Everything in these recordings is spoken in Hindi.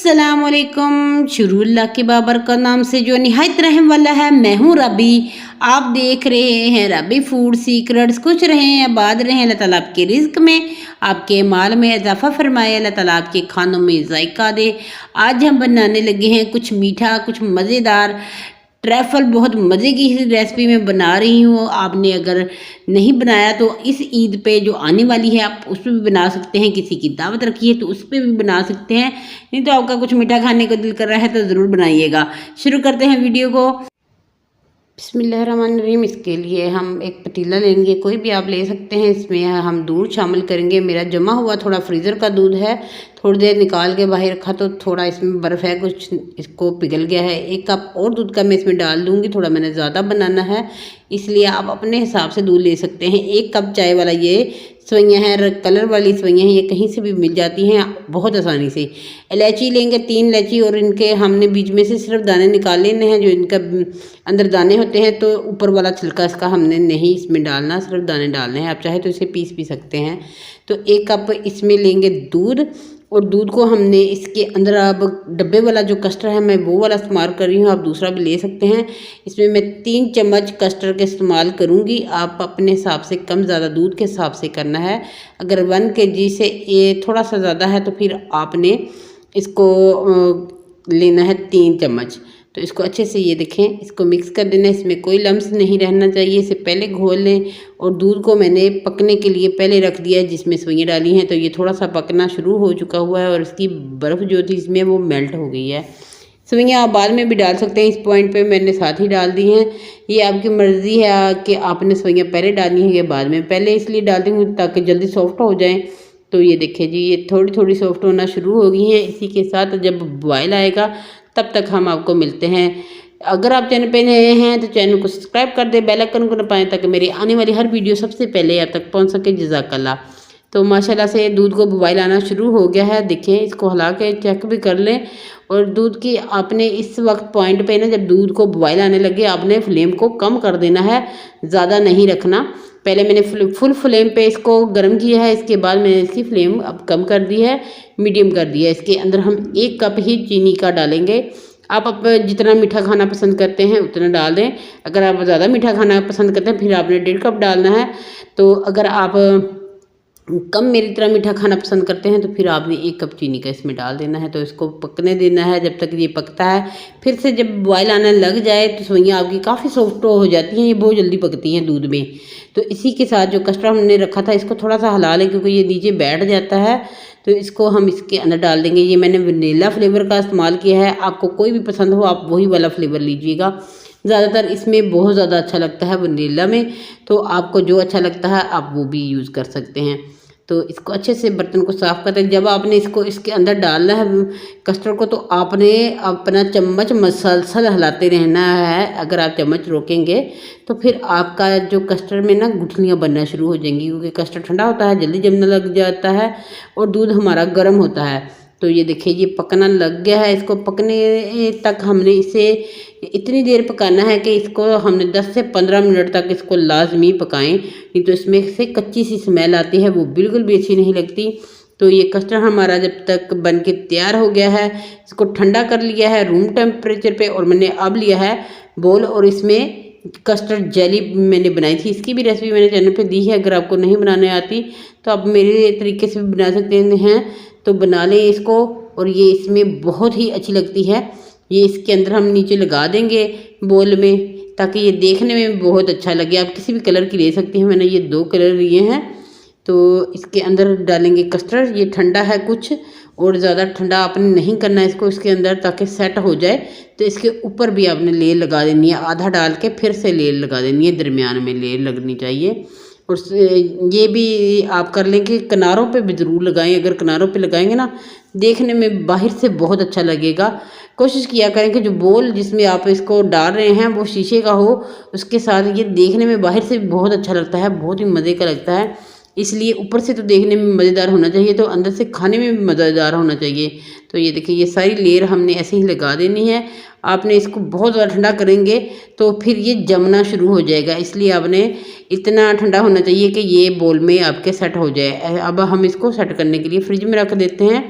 अस्सलामुअलैकुम। शुरुल्लाह के बाबर का नाम से जो निहायत रहम वाला है। मैं हूँ रबी। आप देख रहे हैं रबी फूड सीक्रेट्स। कुछ रहे हैं आबाद रहे, अल्लाह ताला आपके रिज्क में, आपके माल में इजाफा फरमाए, अल्लाह ताला आपके खानों में जायका दे। आज हम बनाने लगे हैं कुछ मीठा, कुछ मज़ेदार ट्रैफल। बहुत मज़े की रेसिपी मैं बना रही हूँ। आपने अगर नहीं बनाया तो इस ईद पे जो आने वाली है आप उस पर भी बना सकते हैं। किसी की दावत रखी है तो उस पर भी बना सकते हैं। नहीं तो आपका कुछ मीठा खाने को दिल कर रहा है तो ज़रूर बनाइएगा। शुरू करते हैं वीडियो को। बिस्मिल्लाहिर्रहमानिर्रहीम। इसके लिए हम एक पतीला लेंगे, कोई भी आप ले सकते हैं। इसमें हम दूध शामिल करेंगे। मेरा जमा हुआ थोड़ा फ्रीज़र का दूध है, थोड़ी देर निकाल के बाहर रखा तो थोड़ा इसमें बर्फ़ है, कुछ इसको पिघल गया है। 1 कप और दूध का मैं इसमें डाल दूँगी। थोड़ा मैंने ज़्यादा बनाना है इसलिए आप अपने हिसाब से दूध ले सकते हैं। 1 कप चाय वाला ये सवैयाँ हैं, कलर वाली सवैयाँ हैं, ये कहीं से भी मिल जाती हैं बहुत आसानी से। इलायची लेंगे 3 इलायची, और इनके हमने बीच में से सिर्फ दाने निकाल लेने हैं। जो इनका अंदर दाने होते हैं तो ऊपर वाला छिलका इसका हमने नहीं इसमें डालना, सिर्फ दाने डालने हैं। आप चाहे तो इसे पीस भी सकते हैं। तो 1 कप इसमें लेंगे दूध, और दूध को हमने इसके अंदर, अब डब्बे वाला जो कस्टर्ड है मैं वो वाला इस्तेमाल कर रही हूँ, आप दूसरा भी ले सकते हैं। इसमें मैं 3 चम्मच कस्टर्ड का इस्तेमाल करूँगी। आप अपने हिसाब से कम ज़्यादा दूध के हिसाब से करना है। अगर 1 kg से ये थोड़ा सा ज़्यादा है तो फिर आपने इसको लेना है 3 चम्मच। तो इसको अच्छे से ये देखें, इसको मिक्स कर देना है। इसमें कोई लम्स नहीं रहना चाहिए। इसे पहले घोल लें। और दूध को मैंने पकने के लिए पहले रख दिया है जिसमें सवैयाँ डाली हैं, तो ये थोड़ा सा पकना शुरू हो चुका हुआ है और इसकी बर्फ़ जो थी इसमें वो मेल्ट हो गई है। सवैयाँ आप बाद में भी डाल सकते हैं। इस पॉइंट पे मैंने साथ ही डाल दी हैं। ये आपकी मर्ज़ी है कि आपने सवैयाँ पहले डालनी है या बाद में। पहले इसलिए डालती हूँ ताकि जल्दी सॉफ्ट हो जाएँ। तो ये देखिए जी, ये थोड़ी थोड़ी सॉफ्ट होना शुरू हो गई हैं। इसी के साथ जब बॉयल आएगा तब तक हम आपको मिलते हैं। अगर आप चैनल पे नए हैं तो चैनल को सब्सक्राइब कर दें, बेल आइकन को दबाएं ताकि मेरी आने वाली हर वीडियो सबसे पहले आप तक पहुंच सके। जज़ाकल्लाह। तो माशाल्लाह से दूध को बॉयल आना शुरू हो गया है। देखिए, इसको हिला के चेक भी कर लें। और दूध की आपने इस वक्त पॉइंट पे ना, जब दूध को बॉयल आने लगे आपने फ्लेम को कम कर देना है, ज़्यादा नहीं रखना। पहले मैंने फुल फ्लेम पे इसको गर्म किया है, इसके बाद मैंने इसकी फ्लेम अब कम कर दी है, मीडियम कर दिया है। इसके अंदर हम 1 कप ही चीनी का डालेंगे। आप जितना मीठा खाना पसंद करते हैं उतना डाल दें। अगर आप ज़्यादा मीठा खाना पसंद करते हैं फिर आपने 1.5 कप डालना है। तो अगर आप कम मेरी तरह मीठा खाना पसंद करते हैं तो फिर आपने 1 कप चीनी का इसमें डाल देना है। तो इसको पकने देना है जब तक ये पकता है। फिर से जब बॉयल आने लग जाए तो सवैयाँ आपकी काफ़ी सॉफ्ट हो जाती हैं, ये बहुत जल्दी पकती हैं दूध में। तो इसी के साथ जो कस्टर्ड हमने रखा था इसको थोड़ा सा हिला लें क्योंकि ये नीचे बैठ जाता है। तो इसको हम इसके अंदर डाल देंगे। ये मैंने वनीला फ्लेवर का इस्तेमाल किया है, आपको कोई भी पसंद हो आप वही वाला फ्लेवर लीजिएगा। ज़्यादातर इसमें बहुत ज़्यादा अच्छा लगता है वनीला में, तो आपको जो अच्छा लगता है आप वो भी यूज़ कर सकते हैं। तो इसको अच्छे से बर्तन को साफ़ करते हैं। जब आपने इसको इसके अंदर डालना है कस्टर्ड को, तो आपने अपना चम्मच मसलसल हिलाते रहना है। अगर आप चम्मच रोकेंगे तो फिर आपका जो कस्टर्ड में ना गुठलियाँ बनना शुरू हो जाएंगी, क्योंकि कस्टर्ड ठंडा होता है, जल्दी जमने लग जाता है और दूध हमारा गर्म होता है। तो ये देखिए, ये पकना लग गया है। इसको पकने तक हमने इसे इतनी देर पकाना है कि इसको हमने 10 से 15 मिनट तक इसको लाजमी पकाएं, नहीं तो इसमें से कच्ची सी स्मेल आती है, वो बिल्कुल भी अच्छी नहीं लगती। तो ये कस्टर्ड हमारा जब तक बन के तैयार हो गया है, इसको ठंडा कर लिया है रूम टेम्परेचर पे, और मैंने अब लिया है बोल, और इसमें कस्टर्ड जेली मैंने बनाई थी। इसकी भी रेसिपी मैंने चैनल पे दी है, अगर आपको नहीं बनाने आती तो आप मेरे तरीके से भी बना सकते हैं। तो बना लें इसको, और ये इसमें बहुत ही अच्छी लगती है। ये इसके अंदर हम नीचे लगा देंगे बोल में, ताकि ये देखने में बहुत अच्छा लगे। आप किसी भी कलर की ले सकती हैं, मैंने ये 2 कलर लिए हैं। तो इसके अंदर डालेंगे कस्टर्ड। ये ठंडा है कुछ, और ज़्यादा ठंडा आपने नहीं करना है इसको इसके अंदर, ताकि सेट हो जाए। तो इसके ऊपर भी आपने लेयर लगा देनी है, आधा डाल के फिर से लेयर लगा देनी है, दरमियान में लेयर लगनी चाहिए। और ये भी आप कर लें कि किनारों पे भी ज़रूर लगाएं। अगर किनारों पे लगाएंगे ना, देखने में बाहर से बहुत अच्छा लगेगा। कोशिश किया करें कि जो बोल जिसमें आप इसको डाल रहे हैं वो शीशे का हो, उसके साथ ये देखने में बाहर से बहुत अच्छा लगता है, बहुत ही मज़े का लगता है। इसलिए ऊपर से तो देखने में मज़ेदार होना चाहिए, तो अंदर से खाने में भी मज़ेदार होना चाहिए। तो ये देखिए, ये सारी लेयर हमने ऐसे ही लगा देनी है। आपने इसको बहुत ज़्यादा ठंडा करेंगे तो फिर ये जमना शुरू हो जाएगा, इसलिए आपने इतना ठंडा होना चाहिए कि ये बोल में आपके सेट हो जाए। अब हम इसको सेट करने के लिए फ्रिज में रख देते हैं।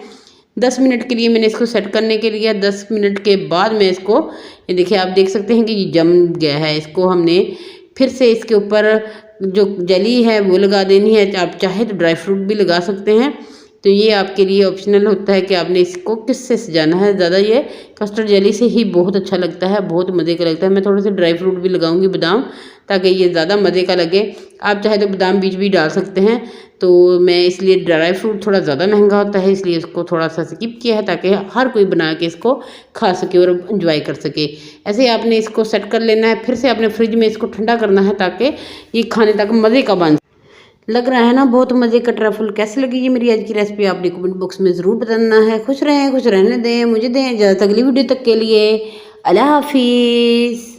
10 मिनट के लिए मैंने इसको सेट करने के लिए 10 मिनट के बाद मैं इसको, ये देखिए आप देख सकते हैं कि ये जम गया है। इसको हमने फिर से इसके ऊपर जो जेली है वो लगा देनी है। आप चाहे तो ड्राई फ्रूट भी लगा सकते हैं, तो ये आपके लिए ऑप्शनल होता है कि आपने इसको किससे सजाना है। ज़्यादा ये कस्टर्ड जेली से ही बहुत अच्छा लगता है, बहुत मज़े का लगता है। मैं थोड़े से ड्राई फ्रूट भी लगाऊंगी, बादाम, ताकि ये ज़्यादा मज़े का लगे। आप चाहे तो बादाम बीज भी डाल सकते हैं, तो मैं इसलिए ड्राई फ्रूट थोड़ा ज़्यादा महंगा होता है इसलिए इसको थोड़ा सा स्किप किया है, ताकि हर कोई बना के इसको खा सके और इन्जॉय कर सके। ऐसे ही आपने इसको सेट कर लेना है, फिर से आपने फ्रिज में इसको ठंडा करना है ताकि ये खाने तक मज़े का बन। लग रहा है ना बहुत मज़े का ट्रफल। कैसी लगी ये मेरी आज की रेसिपी आपने कमेंट बॉक्स में ज़रूर बताना है। खुश रहें, खुश रहने दें, मुझे दें इजाज़त अगली वीडियो तक के लिए। अल्लाह हाफिज़।